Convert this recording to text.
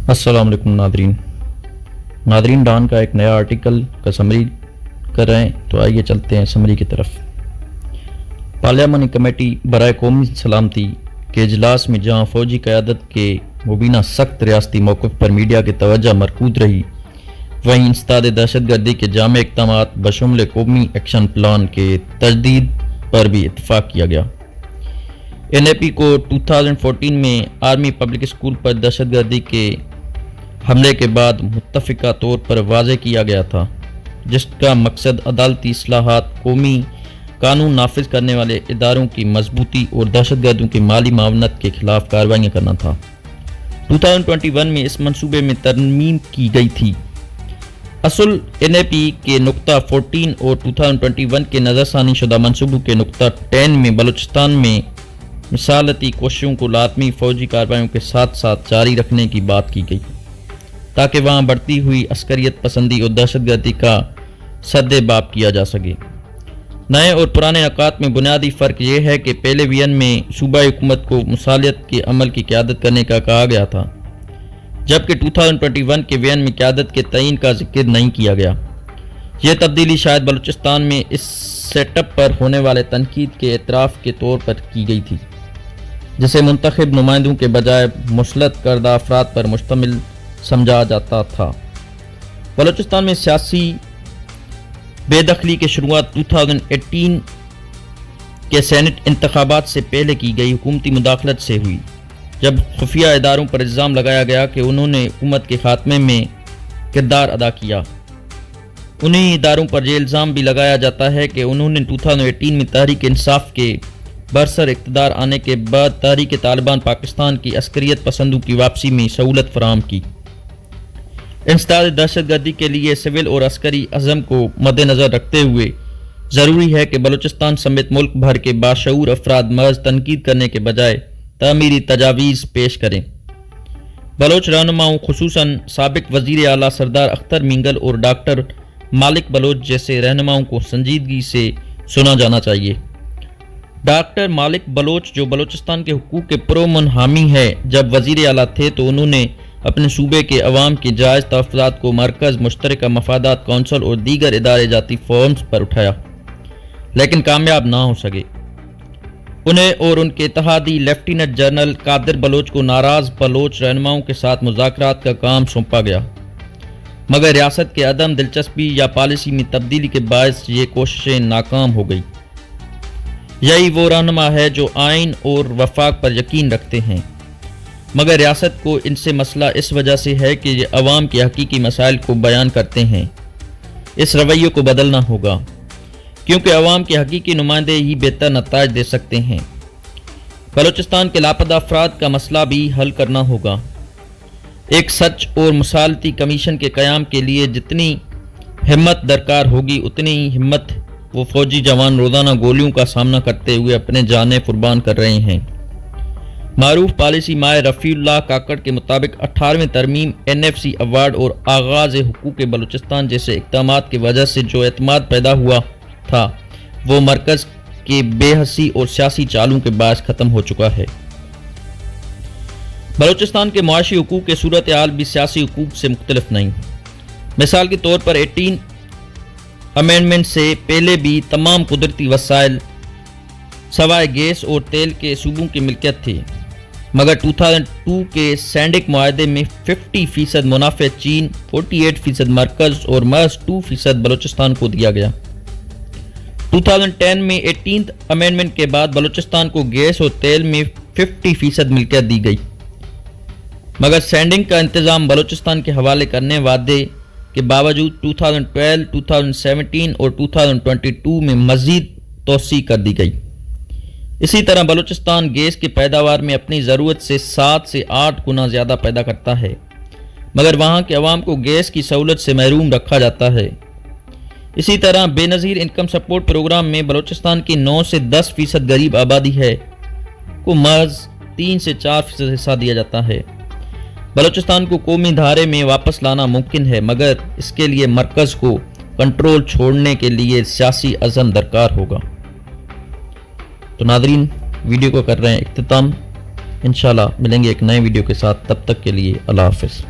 السلام علیکم ناظرین ڈان کا ایک نیا آرٹیکل کا سمری کر رہے ہیں، تو آئیے چلتے ہیں سمری کی طرف۔ پارلیمانی کمیٹی برائے قومی سلامتی کے اجلاس میں جہاں فوجی قیادت کے مبینہ سخت ریاستی موقف پر میڈیا کی توجہ مرکوز رہی، وہیں انسداد دہشت گردی کے جامع اقدامات بشمول قومی ایکشن پلان کے تجدید پر بھی اتفاق کیا گیا۔ NAP کو 2014 میں آرمی پبلک اسکول پر دہشت گردی کے حملے کے بعد متفقہ طور پر واضح کیا گیا تھا، جس کا مقصد عدالتی اصلاحات، قومی قانون نافذ کرنے والے اداروں کی مضبوطی اور دہشت گردوں کی مالی معاونت کے خلاف کارروائیاں کرنا تھا۔ 2021 میں اس منصوبے میں ترمیم کی گئی تھی۔ اصل NAP کے نقطہ 14 اور 2021 کے نظر ثانی شدہ منصوبوں کے نقطہ 10 میں بلوچستان میں مثالتی کوششوں کو لازمی فوجی کارروائیوں کے ساتھ ساتھ جاری رکھنے کی بات کی گئی، تاکہ وہاں بڑھتی ہوئی عسکریت پسندی اور دہشت گردی کا سد باب کیا جا سکے۔ نئے اور پرانے نکات میں بنیادی فرق یہ ہے کہ پہلے وین میں صوبائی حکومت کو مصالحت کے عمل کی قیادت کرنے کا کہا گیا تھا، جبکہ 2021 کے وین میں قیادت کے تعین کا ذکر نہیں کیا گیا۔ یہ تبدیلی شاید بلوچستان میں اس سیٹ اپ پر ہونے والے تنقید کے اعتراف کے طور پر کی گئی تھی، جسے منتخب نمائندوں کے بجائے مسلط کردہ افراد پر مشتمل سمجھا جاتا تھا۔ بلوچستان میں سیاسی بے دخلی کی شروعات 2018 کے سینٹ انتخابات سے پہلے کی گئی حکومتی مداخلت سے ہوئی، جب خفیہ اداروں پر الزام لگایا گیا کہ انہوں نے حکومت کے خاتمے میں کردار ادا کیا۔ انہی اداروں پر یہ الزام بھی لگایا جاتا ہے کہ انہوں نے 2018 میں تحریک انصاف کے برسر اقتدار آنے کے بعد تحریک طالبان پاکستان کی عسکریت پسندوں کی واپسی میں سہولت فراہم کی۔ انسداد دہشت گردی کے لیے سول اور عسکری عزم کو مد نظر رکھتے ہوئے ضروری ہے کہ بلوچستان سمیت ملک بھر کے باشعور افراد محض تنقید کرنے کے بجائے تعمیری تجاویز پیش کریں۔ بلوچ رہنماؤں، خصوصاً سابق وزیر اعلیٰ سردار اختر مینگل اور ڈاکٹر مالک بلوچ جیسے رہنماؤں کو سنجیدگی سے سنا جانا چاہیے۔ ڈاکٹر مالک بلوچ، جو بلوچستان کے حقوق کے پرامن حامی ہے، جب وزیر اعلیٰ تھے تو انہوں نے اپنے صوبے کے عوام کے جائز تحفظات کو مرکز، مشترکہ مفادات کونسل اور دیگر ادارے جاتی فورمز پر اٹھایا، لیکن کامیاب نہ ہو سکے۔ انہیں اور ان کے اتحادی لیفٹیننٹ جنرل قادر بلوچ کو ناراض بلوچ رہنماؤں کے ساتھ مذاکرات کا کام سونپا گیا، مگر ریاست کے عدم دلچسپی یا پالیسی میں تبدیلی کے باعث یہ کوششیں ناکام ہو گئی۔ یہی وہ رہنما ہے جو آئین اور وفاق پر یقین رکھتے ہیں، مگر ریاست کو ان سے مسئلہ اس وجہ سے ہے کہ یہ عوام کے حقیقی مسائل کو بیان کرتے ہیں۔ اس رویے کو بدلنا ہوگا، کیونکہ عوام کے حقیقی نمائندے ہی بہتر نتائج دے سکتے ہیں۔ بلوچستان کے لاپتہ افراد کا مسئلہ بھی حل کرنا ہوگا۔ ایک سچ اور مصالحتی کمیشن کے قیام کے لیے جتنی ہمت درکار ہوگی، اتنی ہی ہمت وہ فوجی جوان روزانہ گولیوں کا سامنا کرتے ہوئے اپنے جانیں قربان کر رہے ہیں۔ معروف پالیسی ماہر رفیع اللہ کاکڑ کے مطابق 18ویں ترمیم NFC ایوارڈ اور آغاز حقوق بلوچستان جیسے اقدامات کی وجہ سے جو اعتماد پیدا ہوا تھا، وہ مرکز کے بے حسی اور سیاسی چالوں کے باعث ختم ہو چکا ہے۔ بلوچستان کے معاشی حقوق کی صورتحال بھی سیاسی حقوق سے مختلف نہیں۔ مثال کے طور پر 18 امینڈمنٹ سے پہلے بھی تمام قدرتی وسائل سوائے گیس اور تیل کے صوبوں کی ملکیت تھی، مگر 2002 کے سینڈک معاہدے میں 50% منافع چین، 48% مرکز اور محض 2% بلوچستان کو دیا گیا۔ 2010 میں 18 امینڈمنٹ کے بعد بلوچستان کو گیس اور تیل میں 50% ملکیت دی گئی، مگر سینڈنگ کا انتظام بلوچستان کے حوالے کرنے وعدے کے باوجود 2012، 2017 اور 2022 میں مزید توسیع کر دی گئی۔ اسی طرح بلوچستان گیس کی پیداوار میں اپنی ضرورت سے 7 سے 8 گنا زیادہ پیدا کرتا ہے، مگر وہاں کے عوام کو گیس کی سہولت سے محروم رکھا جاتا ہے۔ اسی طرح بے نظیر انکم سپورٹ پروگرام میں بلوچستان کی 9 سے 10% غریب آبادی ہے کو محض 3 سے 4% حصہ دیا جاتا ہے۔ بلوچستان کو قومی دھارے میں واپس لانا ممکن ہے، مگر اس کے لیے مرکز کو کنٹرول چھوڑنے کے لیے سیاسی عزم درکار ہوگا۔ تو ناظرین، ویڈیو کو کر رہے ہیں اختتام، انشاءاللہ ملیں گے ایک نئے ویڈیو کے ساتھ، تب تک کے لیے اللہ حافظ۔